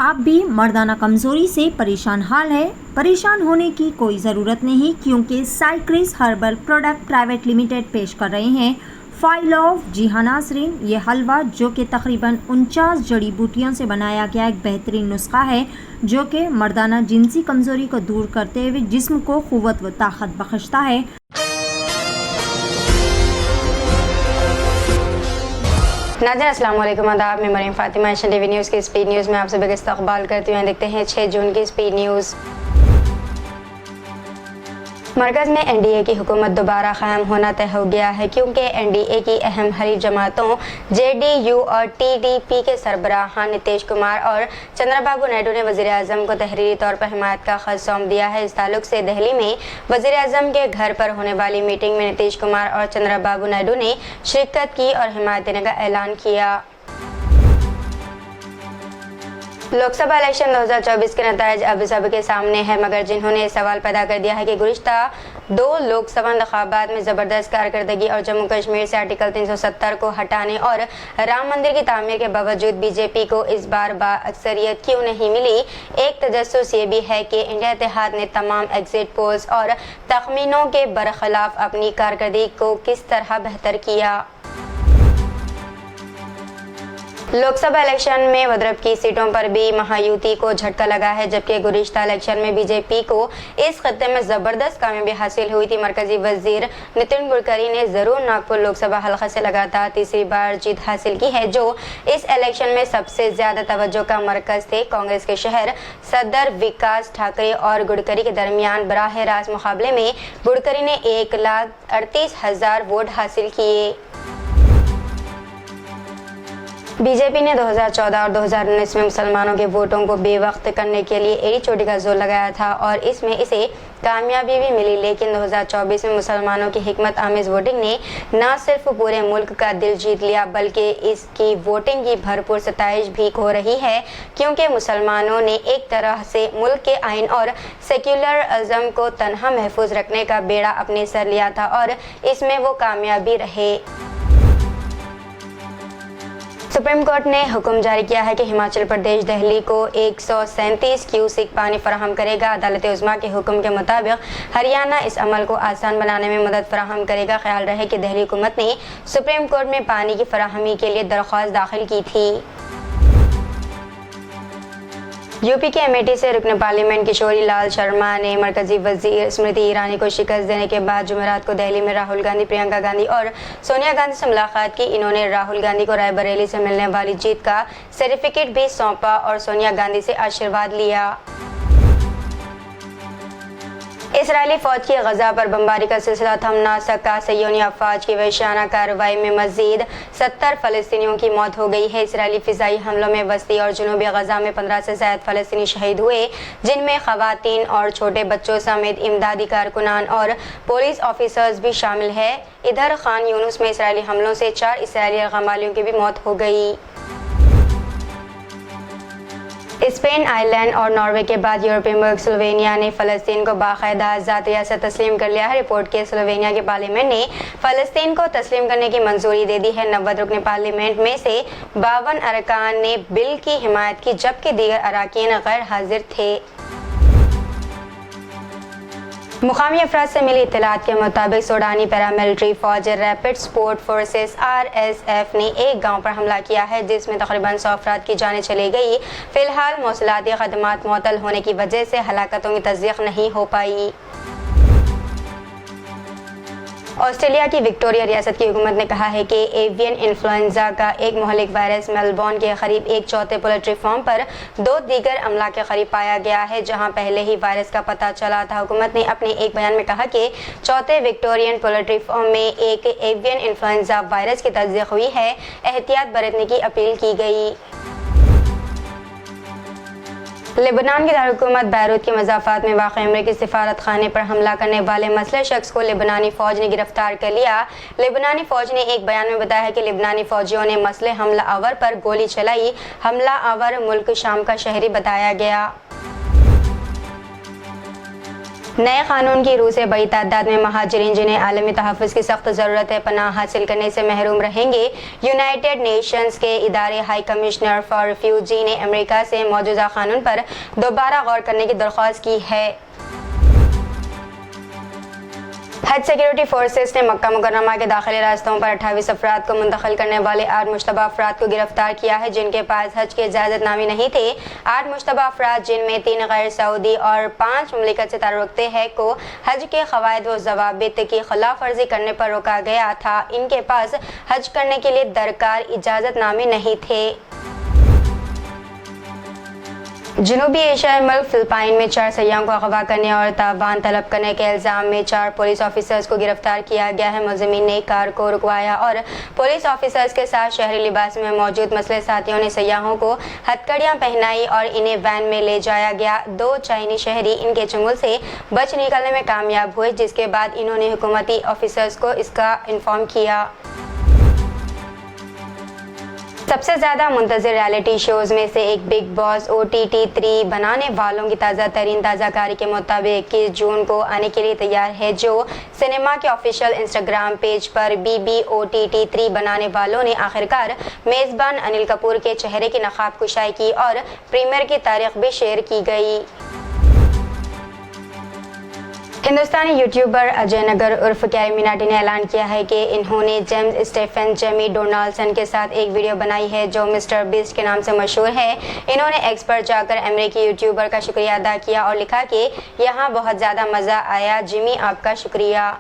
आप भी मर्दाना कमज़ोरी से परेशान हाल है? परेशान होने की कोई ज़रूरत नहीं, क्योंकि साइक्रिस हर्बल प्रोडक्ट प्राइवेट लिमिटेड पेश कर रहे हैं फाइल ऑफ। जी हाँ नाज़रीन, ये हलवा जो कि तकरीबन 49 जड़ी बूटियों से बनाया गया एक बेहतरीन नुस्खा है जो कि मर्दाना जिनसी कमज़ोरी को दूर करते हुए जिस्म को क़ुव्वत व ताकत बख्शता है। नाज़रीन अस्सलाम वालेकुम, आदाब। मैं Maryam Fatima Asian TV news की स्पीड न्यूज़ में आप सभी का इस्तकबाल करती हुए देखते हैं 6 जून की स्पीड न्यूज़। मरकज़ में एनडीए की हुकूमत दोबारा क़ायम होना तय हो गया है, क्योंकि एनडीए की अहम हरीफ जमातों जेडीयू और टीडीपी के सरबराहान नीतीश कुमार और चंद्रबाबू नायडू ने वज़ीर आज़म को तहरीरी तौर पर हिमायत का ख़त सौंप दिया है। इस ताल्लुक से दिल्ली में वज़ीर आज़म के घर पर होने वाली मीटिंग में नीतीश कुमार और चंद्रबाबू नायडू ने शिरकत की और हिमायत देने का ऐलान किया। लोकसभा इलेक्शन 2024 के नतायज अब सबके सामने है, मगर जिन्होंने सवाल पैदा कर दिया है कि गुज़िश्ता 2 लोकसभा इंतखाबात में ज़बरदस्त कारकर्दगी और जम्मू कश्मीर से आर्टिकल 370 को हटाने और राम मंदिर की तामीर के बावजूद बीजेपी को इस बार अक्सरियत क्यों नहीं मिली। एक तजस्सुस ये भी है कि इंडिया इत्तेहाद ने तमाम एग्जिट पोल्स और तखमीनों के बरखिलाफ अपनी कारकर्दगी को किस तरह बेहतर किया। लोकसभा इलेक्शन में वद्रब की सीटों पर भी महायुति को झटका लगा है, जबकि गुज़िश्ता इलेक्शन में बीजेपी को इस खत्ते में ज़बरदस्त कामयाबी हासिल हुई थी। मरकजी वजीर नितिन गडकरी ने ज़रूर नागपुर लोकसभा हल्का से लगातार तीसरी बार जीत हासिल की है, जो इस इलेक्शन में सबसे ज़्यादा तवज्जो का मरकज़ थे। कांग्रेस के शहर सदर विकास ठाकरे और गडकरी के दरमियान बराह रास्त मुकाबले में गडकरी ने 1,38,000 वोट हासिल किए। बीजेपी ने 2014 और 2019 में मुसलमानों के वोटों को बेवक्त करने के लिए एड़ी चोटी का जोर लगाया था और इसमें इसे कामयाबी भी मिली, लेकिन 2024 में मुसलमानों की हिकमत आमेज वोटिंग ने न सिर्फ पूरे मुल्क का दिल जीत लिया, बल्कि इसकी वोटिंग की भरपूर सताइश भी हो रही है, क्योंकि मुसलमानों ने एक तरह से मुल्क के आइन और सेक्युलर अज़म को तनहा महफूज रखने का बेड़ा अपने सर लिया था और इसमें वो कामयाबी रहे। सुप्रीम कोर्ट ने हुक्म जारी किया है कि हिमाचल प्रदेश दिल्ली को 137 क्यूसेक पानी फराहम करेगा। अदालत उज़्मा के हुक्म के मुताबिक हरियाणा इस अमल को आसान बनाने में मदद फराहम करेगा। ख्याल रहे कि दिल्ली हुकूमत ने सुप्रीम कोर्ट में पानी की फराहमी के लिए दरख्वास्त दाखिल की थी। यूपी के अमेठी से रुकन पार्लियामेंट किशोरी लाल शर्मा ने मरकजी वजीर स्मृति ईरानी को शिकस्त देने के बाद जुमेरात को दिल्ली में राहुल गांधी, प्रियंका गांधी और सोनिया गांधी से मुलाकात की। इन्होंने राहुल गांधी को रायबरेली से मिलने वाली जीत का सर्टिफिकेट भी सौंपा और सोनिया गांधी से आशीर्वाद लिया। इसराइली फौज की गजा पर बमबारी का सिलसिला थम ना सका। सयोनी अफवाज की वहशियाना कार्रवाई में मजीद 70 फ़लस्तीनियों की मौत हो गई है। इसराइली फ़िज़ाई हमलों में वस्ती और जनूबी गजा में 15 से ज़ायद फ़लस्तीनी शहीद हुए, जिनमें ख़वातीन और छोटे बच्चों समेत इमदादी कारकुनान और पुलिस ऑफिसर्स भी शामिल है। इधर खान यूनुस में इसराइली हमलों से 4 इसराइली गमालियों की भी मौत हो गई। स्पेन, आयरलैंड और नॉर्वे के बाद यूरोपीय मुल्क स्लोवेनिया ने फ़लस्तीन को बाकायदा आज़ाद रियासत तस्लीम कर लिया है। रिपोर्ट के स्लोवेनिया के पार्लियामेंट ने फ़लस्तीन को तस्लीम करने की मंजूरी दे दी है। 90 रुकन पार्लियामेंट में से 52 अरकान ने बिल की हिमायत की, जबकि दीगर अरकान गैर हाजिर थे। मुकामी अफराद से मिली इत्तलात के मुताबिक सूडानी पैरामिलिट्री फौज रैपिड सपोर्ट फोर्सेस RSF ने एक गांव पर हमला किया है, जिसमें तकरीबन 100 अफराद की जानें चली गई। फिलहाल मौसलाती खदमात मुअत्तल होने की वजह से हलाकतों की तस्दीक नहीं हो पाई। ऑस्ट्रेलिया की विक्टोरिया रियासत की हुकूमत ने कहा है कि एवियन इन्फ्लुएंजा का एक मुहलिक वायरस मेलबोर्न के करीब 1/4 पोल्ट्री फार्म पर 2 दीगर अमला के करीब पाया गया है, जहां पहले ही वायरस का पता चला था। हुकूमत ने अपने एक बयान में कहा कि 4थे विक्टोरियन पोल्ट्री फार्म में एक एवियन इन्फ्लुएंजा वायरस की तस्दीक हुई है। एहतियात बरतने की अपील की गई। लेबनान की दारकूमत बैरूत के मज़ाफ़ात में वाक़ अमरीकी सिफारत खाने पर हमला करने वाले मसले शख्स को लेबनानी फ़ौज ने गिरफ्तार कर लिया। लेबनानी फ़ौज ने एक बयान में बताया है कि लेबनानी फ़ौजियों ने मसले हमला आवर पर गोली चलाई। हमला आवर मुल्क शाम का शहरी बताया गया। नए कानून की रूह से बड़ी तादाद में महाजरीन जिन्हें आलमी तहफ़्फ़ुज़ की सख्त ज़रूरत है पनाह हासिल करने से महरूम रहेंगे। यूनाइटेड नेशंस के इदारे हाई कमिश्नर फॉर रिफ्यूजी ने अमेरिका से मौजूदा कानून पर दोबारा गौर करने की दरख्वास्त की है। हज सिक्योरिटी फोर्सेस ने मक्का मुकर्रमा के दाखिली रास्तों पर 28 अफराद को मुंतकिल करने वाले 8 मुश्तबा अफराद को गिरफ्तार किया है जिनके पास हज के इजाज़तनामे नहीं थे। 8 मुश्तबा अफराद जिनमें 3 गैर सऊदी और 5 मुमलिकत से ताल्लुक़ रखते हैं को हज के क़वाइद व ज़वाबित की खिलाफ वर्जी करने पर रोका गया था। इनके पास हज करने के लिए दरकार इजाज़तनामे नहीं थे। जनूबी एशियाई मुल्क फिलिपाइन में 4 सयाहों को अगवा करने और तावान तलब करने के इल्ज़ाम में 4 पुलिस ऑफिसर्स को गिरफ्तार किया गया है। मुलज़िमीन ने कार को रुकवाया और पुलिस ऑफिसर्स के साथ शहरी लिबास में मौजूद मसले साथियों ने सयाहों को हथकड़ियाँ पहनाई और इन्हें वैन में ले जाया गया। 2 चाइनी शहरी इनके चंगुल से बच निकलने में कामयाब हुए, जिसके बाद इन्होंने हुकूमती ऑफिसर्स को इसका इन्फॉर्म किया। सबसे ज़्यादा मुंतज़िर रियलिटी शोज़ में से एक बिग बॉस OTT 3 बनाने वालों की ताज़ा तरीन ताज़ाकारी के मुताबिक 21 जून को आने के लिए तैयार है, जो सिनेमा के ऑफिशियल इंस्टाग्राम पेज पर BBOTT 3 बनाने वालों ने आखिरकार मेज़बान अनिल कपूर के चेहरे की नकाब कुशाई की और प्रीमियर की तारीख भी शेयर की गई। हिंदुस्तानी यूट्यूबर अजय नगर उर्फ कैरी मिनाटी ने ऐलान किया है कि इन्होंने जेम्स स्टेफन जेमी डोनाल्डसन के साथ एक वीडियो बनाई है जो मिस्टर बीस्ट के नाम से मशहूर है। इन्होंने एक्स पर जाकर अमेरिकी यूट्यूबर का शुक्रिया अदा किया और लिखा कि यहाँ बहुत ज़्यादा मज़ा आया, जिमी आपका शुक्रिया।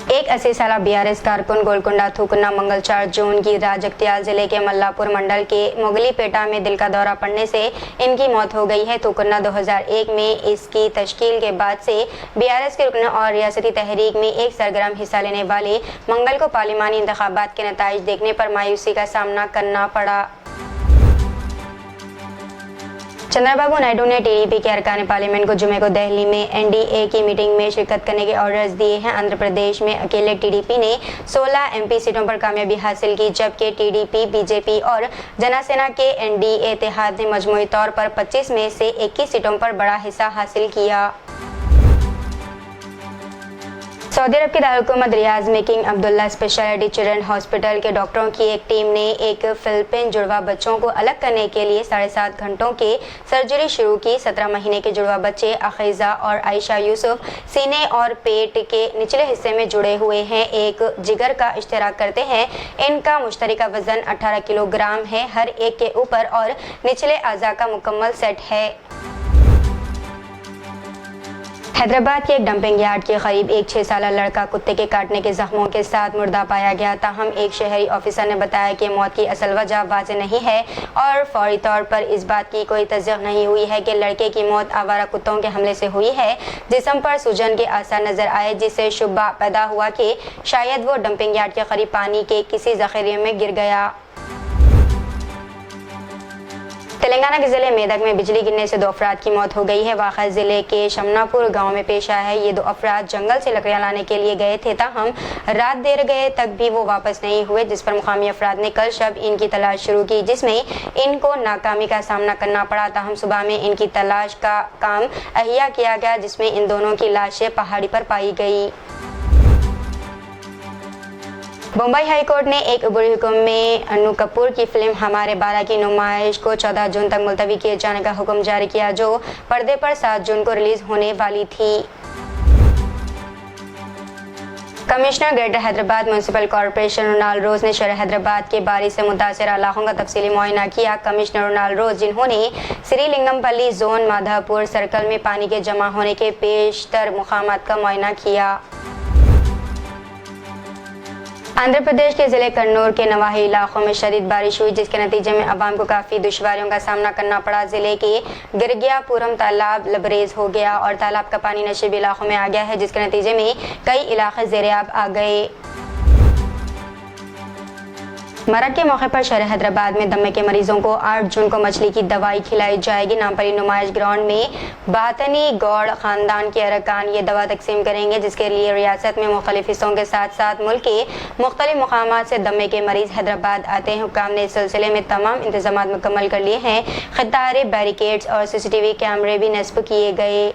एक 80 साला BRS कारकुन गोलकुंडा थूकना मंगल 4 जून की रात जगतियाल जिले के मल्लापुर मंडल के मुगलीपेटा में दिल का दौरा पड़ने से इनकी मौत हो गई है। थूकना 2001 में इसकी तश्कील के बाद से BRS के रुकन और रियासती तहरीक में एक सरगर्म हिस्सा लेने वाले मंगल को पार्लिमानी इंतखाबात के नताइज देखने पर मायूसी का सामना करना पड़ा। चंद्रबाबू नायडू ने TDP के अरकान पार्लियामेंट को जुमे को दिल्ली में NDA की मीटिंग में शिरकत करने के ऑर्डर्स दिए हैं। आंध्र प्रदेश में अकेले TDP ने 16 MP सीटों पर कामयाबी हासिल की, जबकि TDP, BJP और जनसेना के NDA इत्तेहाद ने मजमूई तौर पर 25 में से 21 सीटों पर बड़ा हिस्सा हासिल किया। सऊदी अरब की दारुलहुकूमत रियाद में king Abdullah speciality children hospital के डॉक्टरों की एक टीम ने एक फिलिपाइन जुड़वा बच्चों को अलग करने के लिए 7.5 घंटों के सर्जरी शुरू की। 17 महीने के जुड़वा बच्चे अखीजा और आयशा यूसुफ सीने और पेट के निचले हिस्से में जुड़े हुए हैं, एक जिगर का इश्तराक करते हैं। इनका मुश्तरका वजन 18 किलोग्राम है। हर एक के ऊपर और निचले आज़ा का मुकम्मल सेट है। हैदराबाद के एक डंपिंग यार्ड के करीब एक 6 साला लड़का कुत्ते के काटने के जख्मों के साथ मुर्दा पाया गया। ताहम एक शहरी ऑफिसर ने बताया कि मौत की असल वजह वाज़ेह नहीं है और फौरी तौर पर इस बात की कोई तस्दीक नहीं हुई है कि लड़के की मौत आवारा कुत्तों के हमले से हुई है। जिस्म पर सूजन के आसार नजर आए, जिससे शुबा पैदा हुआ कि शायद वो डंपिंग यार्ड के करीब पानी के किसी जखीरे में गिर गया। तेलंगाना के ज़िले मेदक में बिजली गिरने से 2 अफराद की मौत हो गई है। वाक़ा ज़िले के शमनापुर गांव में पेश आया है। ये 2 अफराद जंगल से लकड़ियां लाने के लिए गए थे, ताहम रात देर गए तक भी वो वापस नहीं हुए, जिस पर मुकामी अफराद ने कल शब इनकी तलाश शुरू की, जिसमें इनको नाकामी का सामना करना पड़ा। ताहम सुबह में इनकी तलाश का काम अहिया किया गया, जिसमें इन दोनों की लाशें पहाड़ी पर पाई गई। बम्बई हाई कोर्ट ने एक अबूरी हुक्म में अनु कपूर की फिल्म हमारे 12 की नुमाइश को 14 जून तक मुलतवी किए जाने का हुक्म जारी किया, जो पर्दे पर 7 जून को रिलीज होने वाली थी। Commissioner greater Hyderabad municipal corporation Ronald Rose ने शहर हैदराबाद के बारिश से मुतासर इलाकों का तफसीली मुआयना किया। कमिश्नर रोनाल्ड रोज, जिन्होंने श्रीलिंगमपल्ली जोन माधापुर सर्कल में पानी के जमा होने के पेशतर मुकामात का मुआयना किया। आंध्र प्रदेश के ज़िले कन्नूर के नवाही इलाकों में शदीद बारिश हुई, जिसके नतीजे में अवाम को काफ़ी दुश्वारियों का सामना करना पड़ा। ज़िले के गिरगियापुरम तालाब लबरेज हो गया और तालाब का पानी नशीबी इलाकों में आ गया है, जिसके नतीजे में कई इलाके ज़ेरे-आब आ गए। मरक के मौके पर शहर हैदराबाद में दमे के मरीजों को 8 जून को मछली की दवाई खिलाई जाएगी। नामपली नुमाइश ग्राउंड में बातनी गौड़ खानदान के अरकान ये दवा तकसीम करेंगे, जिसके लिए रियासत में मुख्तलिफ हिस्सों के साथ साथ मुल्क के मुख्तलिफ मुकामात से दमे के मरीज हैदराबाद आते हैं। हुक्काम ने इस सिलसिले में तमाम इंतजाम मुकम्मल कर लिए हैं। खितारे, बैरिकेड्स और CCTV कैमरे भी नस्ब किए गए।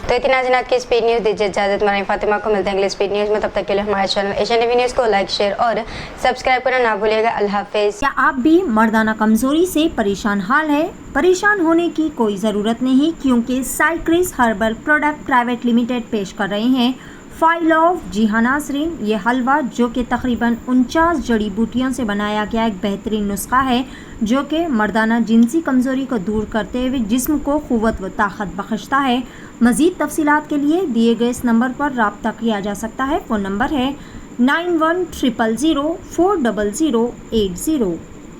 तो इतना जनाब की स्पीड न्यूज़ दीजिए इजाजत। मरीम फातिमा को मिलते हैं अगले स्पीड न्यूज़ में। तब तक के लिए हमारे चैनल एशियन टीवी न्यूज़ को लाइक, शेयर और सब्सक्राइब करना ना भूलिएगा। अल्लाह हाफिज़। क्या आप भी मर्दाना कमजोरी से परेशान हाल है? परेशान होने की कोई ज़रूरत नहीं, क्योंकि साइक्रिस हर्बल प्रोडक्ट प्राइवेट लिमिटेड पेश कर रहे हैं फाइल ऑफ जिहानासरीन। ये हलवा, जो कि तकरीबन 49 जड़ी बूटियों से बनाया गया एक बेहतरीन नुस्खा है, जो कि मर्दाना जिनसी कमज़ोरी को दूर करते हुए जिस्म को क़ुव्वत व ताकत बख्शता है। मज़ीद तफसीलात के लिए दिए गए इस नंबर पर रब्ता किया जा सकता है। फ़ोन नंबर है 9100040080।